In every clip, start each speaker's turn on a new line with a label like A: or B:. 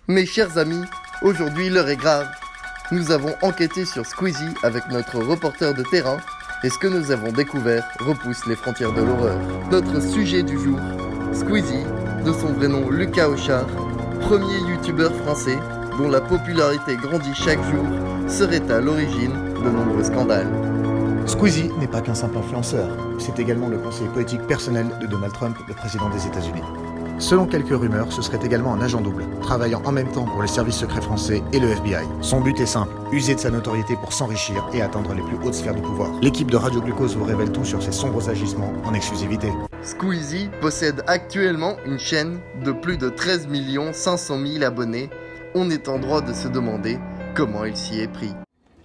A: Mes chers amis, aujourd'hui l'heure est grave. Nous avons enquêté sur Squeezie avec notre reporter de terrain et ce que nous avons découvert repousse les frontières de l'horreur. Notre sujet du jour, Squeezie, de son vrai nom Lucas Auchard, premier youtubeur français dont la popularité grandit chaque jour, serait à l'origine de nombreux scandales.
B: Squeezie n'est pas qu'un simple influenceur, c'est également le conseiller politique personnel de Donald Trump, le président des États-Unis. Selon quelques rumeurs, ce serait également un agent double, travaillant en même temps pour les services secrets français et le FBI. Son but est simple, user de sa notoriété pour s'enrichir et atteindre les plus hautes sphères du pouvoir. L'équipe de Radio Glucose vous révèle tout sur ses sombres agissements en exclusivité.
A: Squeezie possède actuellement une chaîne de plus de 13 500 000 abonnés. On est en droit de se demander comment il s'y est pris.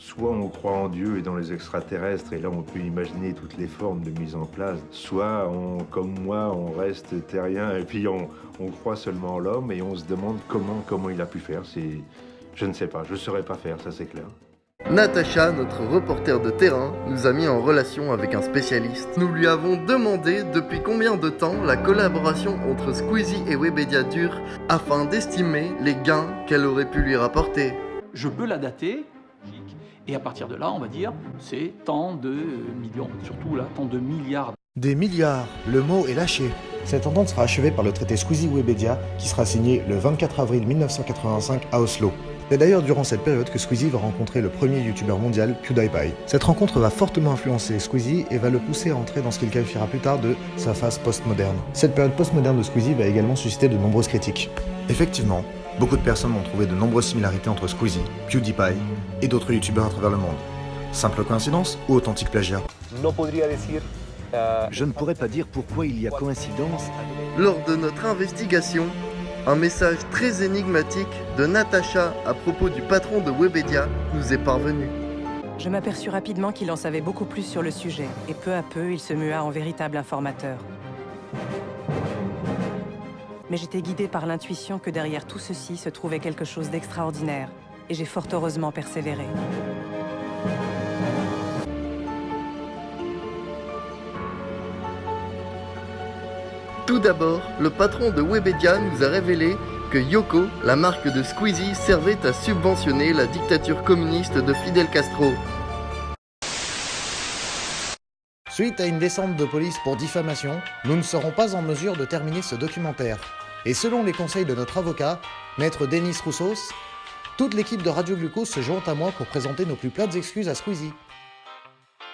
C: Soit on croit en Dieu et dans les extraterrestres, et là on peut imaginer toutes les formes de mise en place. Soit, comme moi, on reste terrien et puis on croit seulement en l'homme et on se demande comment il a pu faire. Je ne sais pas, je ne saurais pas faire, ça c'est clair.
A: Natacha, notre reporter de terrain, nous a mis en relation avec un spécialiste. Nous lui avons demandé depuis combien de temps la collaboration entre Squeezie et Webedia dure afin d'estimer les gains qu'elle aurait pu lui rapporter.
D: Je peux la dater. Et à partir de là, on va dire, c'est tant de millions, surtout là, tant de milliards.
B: Des milliards, le mot est lâché. Cette entente sera achevée par le traité Squeezie-Webedia qui sera signé le 24 avril 1985 à Oslo. C'est d'ailleurs durant cette période que Squeezie va rencontrer le premier youtubeur mondial, PewDiePie. Cette rencontre va fortement influencer Squeezie et va le pousser à entrer dans ce qu'il qualifiera plus tard de sa phase postmoderne. Cette période postmoderne de Squeezie va également susciter de nombreuses critiques. Effectivement, beaucoup de personnes ont trouvé de nombreuses similarités entre Squeezie, PewDiePie et d'autres youtubeurs à travers le monde. Simple coïncidence ou authentique plagiat?
E: Je ne pourrais pas dire pourquoi il y a coïncidence.
A: Lors de notre investigation, un message très énigmatique de Natacha à propos du patron de Webedia nous est parvenu.
F: Je m'aperçus rapidement qu'il en savait beaucoup plus sur le sujet, et peu à peu, il se mua en véritable informateur. Mais j'étais guidée par l'intuition que derrière tout ceci se trouvait quelque chose d'extraordinaire, et j'ai fort heureusement persévéré.
A: Tout d'abord, le patron de Webedia nous a révélé que Yoko, la marque de Squeezie, servait à subventionner la dictature communiste de Fidel Castro.
B: Suite à une descente de police pour diffamation, nous ne serons pas en mesure de terminer ce documentaire. Et selon les conseils de notre avocat, maître Denis Roussos, toute l'équipe de Radio Glucose se joint à moi pour présenter nos plus plates excuses à Squeezie.